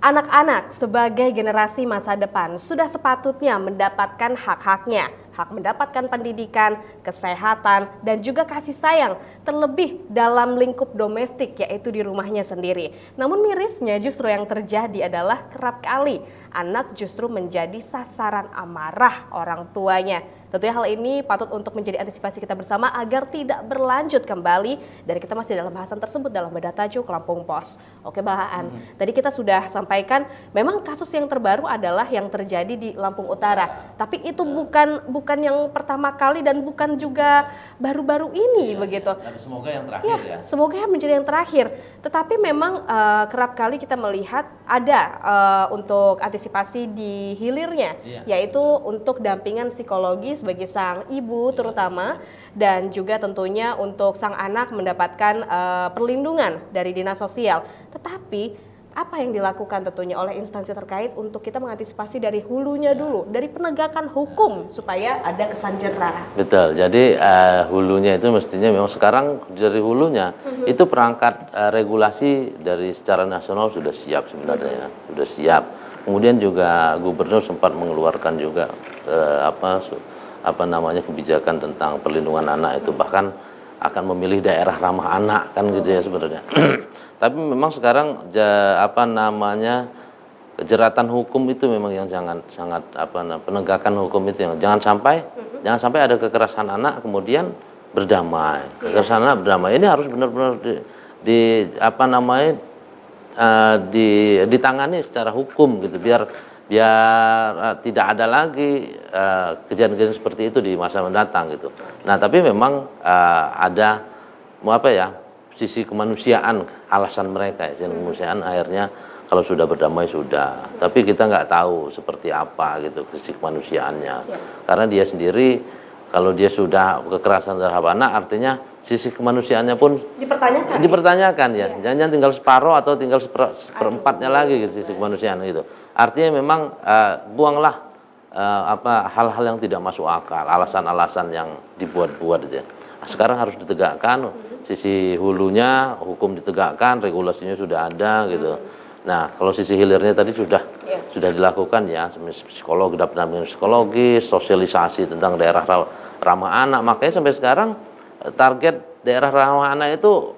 Anak-anak sebagai generasi masa depan sudah sepatutnya mendapatkan hak-haknya, hak mendapatkan pendidikan, kesehatan, dan juga kasih sayang, terlebih dalam lingkup domestik yaitu di rumahnya sendiri. Namun mirisnya justru yang terjadi adalah kerap kali anak justru menjadi sasaran amarah orang tuanya. Tentunya hal ini patut untuk menjadi antisipasi kita bersama agar tidak berlanjut kembali. Dan kita masih dalam bahasan tersebut dalam Bedah Tajuk Lampung Pos. Oke Mbak Aan, tadi kita sudah sampaikan memang kasus yang terbaru adalah yang terjadi di Lampung Utara. Tapi itu bukan yang pertama kali dan bukan juga baru-baru ini begitu. Tapi semoga yang terakhir ya. Semoga menjadi yang terakhir. Tetapi memang kerap kali kita melihat ada untuk antisipasi di hilirnya, yaitu untuk dampingan psikologis bagi sang ibu terutama, dan juga tentunya untuk sang anak mendapatkan perlindungan dari dinas sosial. Tetapi apa yang dilakukan tentunya oleh instansi terkait untuk kita mengantisipasi dari hulunya dulu, dari penegakan hukum supaya ada kesan jerah. Betul, jadi hulunya itu mestinya memang sekarang dari hulunya itu perangkat regulasi dari secara nasional sudah siap sebenarnya, sudah siap. Kemudian juga gubernur sempat mengeluarkan juga kebijakan tentang perlindungan anak itu, bahkan akan memilih daerah ramah anak kan gitu ya sebenarnya. Tapi memang sekarang kejahatan hukum itu memang yang sangat penegakan hukum itu yang jangan sampai ada kekerasan anak kemudian berdamai. Kekerasan anak berdamai ini harus benar-benar ditangani secara hukum gitu, biar tidak ada lagi kejadian-kejadian seperti itu di masa mendatang gitu. Nah, tapi memang ada sisi kemanusiaan alasan mereka ya, sisi kemanusiaan akhirnya kalau sudah berdamai sudah. Tapi kita nggak tahu seperti apa gitu sisi kemanusiaannya. Karena dia sendiri kalau dia sudah kekerasan terhadap anak artinya sisi kemanusiaannya pun dipertanyakan ya. Jangan tinggal separuh atau tinggal seperempatnya lagi gitu, sisi kemanusiaan gitu. Artinya memang buanglah hal-hal yang tidak masuk akal, alasan-alasan yang dibuat-buat aja. Sekarang harus ditegakkan sisi hulunya, hukum ditegakkan, regulasinya sudah ada gitu. Nah, kalau sisi hilirnya tadi sudah dilakukan ya, psikolog, pendampingan psikologis, sosialisasi tentang daerah ramah anak. Makanya sampai sekarang target daerah ramah anak itu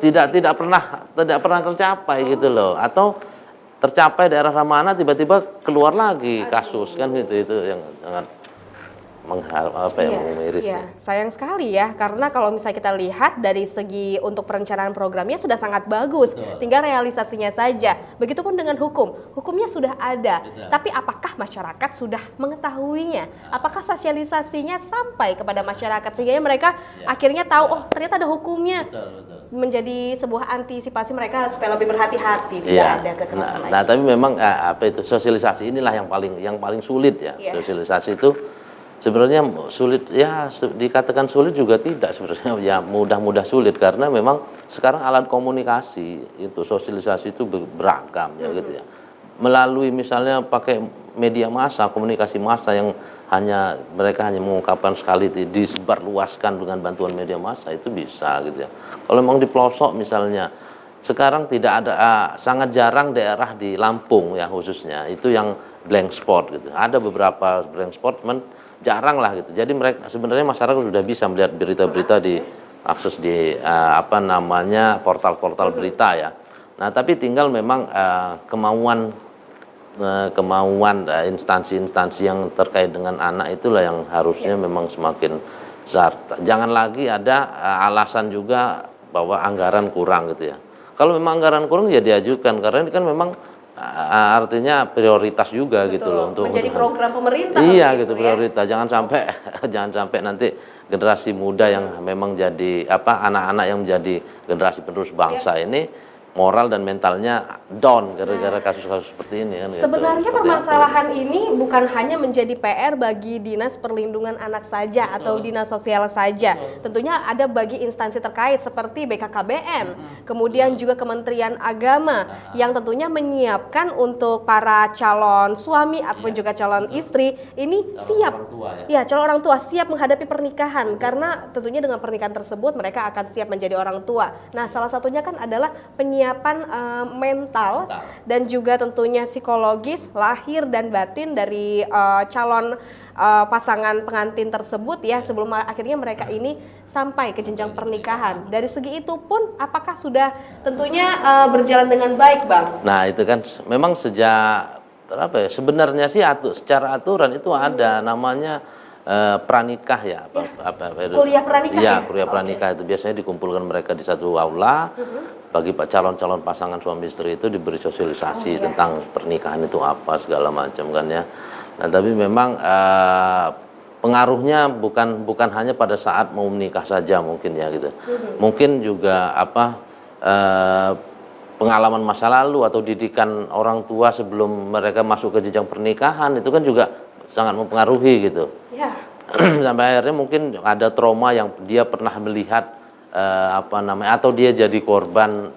tidak pernah tercapai gitu loh. Atau tercapai daerah ramah anak tiba-tiba keluar lagi kasus kan gitu, itu yang sangat miris. Sayang sekali ya, karena kalau misalnya kita lihat dari segi untuk perencanaan programnya sudah sangat bagus, tinggal realisasinya saja. Begitupun dengan hukumnya sudah ada, tapi apakah masyarakat sudah mengetahuinya? Apakah sosialisasinya sampai kepada masyarakat sehingga mereka akhirnya tahu ternyata ada hukumnya? Menjadi sebuah antisipasi mereka supaya lebih berhati-hati, tidak ada kekerasan lagi. Nah, tapi memang sosialisasi inilah yang paling sulit ya. Sosialisasi itu sebenarnya sulit ya, dikatakan sulit juga tidak sebenarnya ya, mudah sulit karena memang sekarang alat komunikasi itu sosialisasi itu beragam ya gitu ya. Melalui misalnya pakai media massa, komunikasi massa yang mereka hanya mengungkapkan sekali disebarluaskan dengan bantuan media massa itu bisa gitu ya. Kalau memang di pelosok misalnya sekarang tidak ada sangat jarang daerah di Lampung ya khususnya itu yang blank spot gitu. Ada beberapa blank spot jarang lah gitu. Jadi mereka sebenarnya masyarakat sudah bisa melihat berita-berita akses di portal-portal berita ya. Nah, tapi tinggal memang kemauan instansi-instansi yang terkait dengan anak itulah yang harusnya memang semakin besar. Jangan lagi ada alasan juga bahwa anggaran kurang gitu ya. Kalau memang anggaran kurang ya diajukan karena ini kan memang artinya prioritas juga gitu loh untuk menjadi program pemerintah. Iya gitu prioritas. Jangan sampai nanti generasi muda yang memang jadi anak-anak yang menjadi generasi penerus bangsa ini moral dan mentalnya down gara-gara kasus-kasus seperti ini kan. Sebenarnya permasalahan ini bukan hanya menjadi PR bagi Dinas Perlindungan Anak saja atau Dinas Sosial saja. Tentunya ada bagi instansi terkait seperti BKKBN, kemudian juga Kementerian Agama yang tentunya menyiapkan untuk para calon suami ataupun juga calon istri ini calon orang tua siap menghadapi pernikahan karena tentunya dengan pernikahan tersebut mereka akan siap menjadi orang tua. Nah, salah satunya kan adalah penyiapan penyiapan mental dan juga tentunya psikologis lahir dan batin dari calon pasangan pengantin tersebut ya sebelum akhirnya mereka ini sampai ke jenjang pernikahan. Dari segi itu pun apakah sudah tentunya berjalan dengan baik, Bang? Nah, itu kan memang sejak apa ya? Sebenarnya sih secara aturan itu ada namanya pranikah ya, kuliah pranikah iya, ya? kuliah pranikah itu biasanya dikumpulkan mereka di satu aula. Bagi calon-calon pasangan suami istri itu diberi sosialisasi tentang pernikahan itu apa segala macam kan ya. Nah, tapi memang pengaruhnya bukan hanya pada saat mau menikah saja mungkin ya gitu. Mungkin juga pengalaman masa lalu atau didikan orang tua sebelum mereka masuk ke jenjang pernikahan itu kan juga sangat mempengaruhi gitu. Ya. Sampai akhirnya mungkin ada trauma yang dia pernah melihat atau dia jadi korban,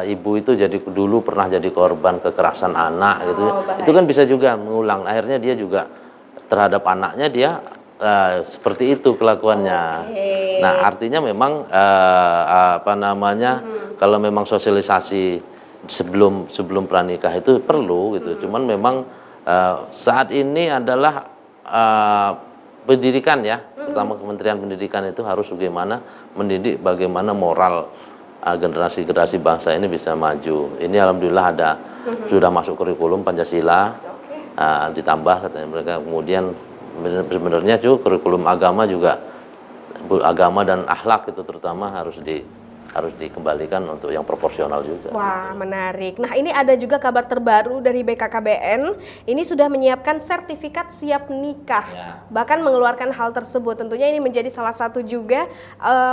ibu itu dulu pernah jadi korban kekerasan anak gitu. Itu kan bisa juga mengulang. Akhirnya dia juga terhadap anaknya dia seperti itu kelakuannya. Nah, artinya memang kalau memang sosialisasi sebelum pranikah itu perlu gitu. Cuman memang saat ini adalah pendidikan ya, pertama Kementerian Pendidikan itu harus bagaimana mendidik bagaimana moral generasi bangsa ini bisa maju. Ini alhamdulillah sudah masuk kurikulum Pancasila, ditambah katanya mereka. Kemudian sebenarnya juga kurikulum agama juga, agama dan akhlak itu terutama harus dikembalikan untuk yang proporsional juga. Wah, menarik. Nah, ini ada juga kabar terbaru dari BKKBN. Ini sudah menyiapkan sertifikat siap nikah. Bahkan mengeluarkan hal tersebut. Tentunya ini menjadi salah satu juga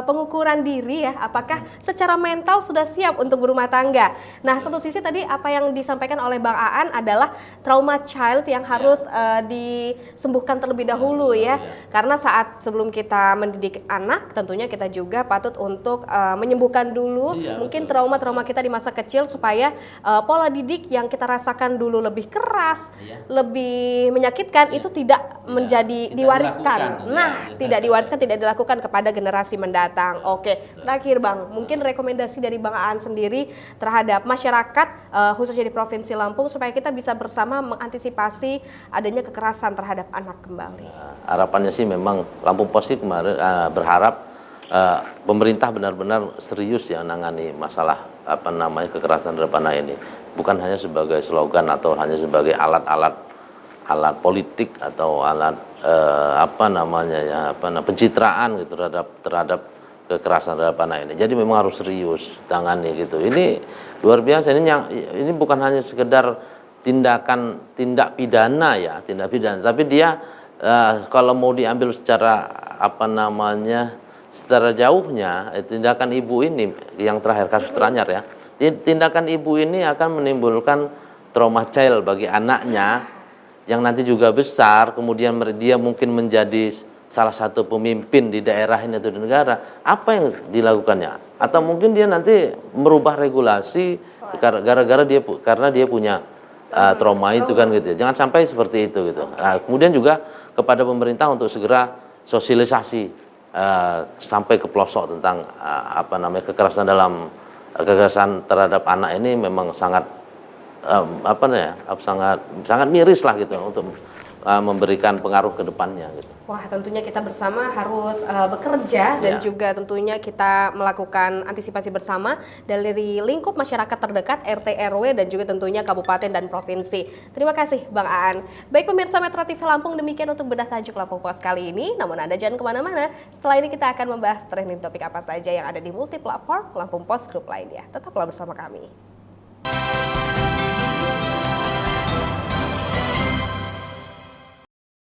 pengukuran diri ya, apakah secara mental sudah siap untuk berumah tangga. Nah, satu sisi tadi apa yang disampaikan oleh Bang Aan adalah trauma child yang harus disembuhkan terlebih dahulu ya. Karena saat sebelum kita mendidik anak, tentunya kita juga patut untuk menyembuhkan dulu mungkin trauma-trauma kita di masa kecil supaya pola didik yang kita rasakan dulu lebih keras, lebih menyakitkan itu tidak menjadi diwariskan. Tidak diwariskan, tidak dilakukan kepada generasi mendatang. Oke, terakhir Bang, mungkin rekomendasi dari Bang Aan sendiri terhadap masyarakat khususnya di Provinsi Lampung supaya kita bisa bersama mengantisipasi adanya kekerasan terhadap anak kembali. Harapannya sih memang Lampung Pos kemarin berharap pemerintah benar-benar serius ya menangani masalah kekerasan terhadap anak ini, bukan hanya sebagai slogan atau hanya sebagai alat politik atau alat pencitraan gitu terhadap kekerasan terhadap anak ini. Jadi memang harus serius tangani gitu. Ini luar biasa, ini bukan hanya sekedar tindak pidana ya, tapi dia kalau mau diambil secara secara jauhnya, tindakan ibu ini yang terakhir kasus teranyar ya, tindakan ibu ini akan menimbulkan trauma child bagi anaknya yang nanti juga besar, kemudian dia mungkin menjadi salah satu pemimpin di daerah ini atau di negara. Apa yang dilakukannya? Atau mungkin dia nanti merubah regulasi karena dia punya trauma itu kan gitu. Jangan sampai seperti itu gitu. Nah, kemudian juga kepada pemerintah untuk segera sosialisasi sampai ke pelosok tentang kekerasan terhadap anak ini memang sangat sangat miris lah gitu untuk memberikan pengaruh ke depannya gitu. Wah, tentunya kita bersama harus bekerja dan juga tentunya kita melakukan antisipasi bersama dari lingkup masyarakat terdekat, RT RW dan juga tentunya kabupaten dan provinsi. Terima kasih Bang Aan. Baik pemirsa Metro TV Lampung, demikian untuk bedah tajuk Lampung Pos kali ini. Namun Anda jangan kemana-mana. Setelah ini kita akan membahas trending topik apa saja yang ada di multi platform Lampung Pos Group lainnya. Tetaplah bersama kami.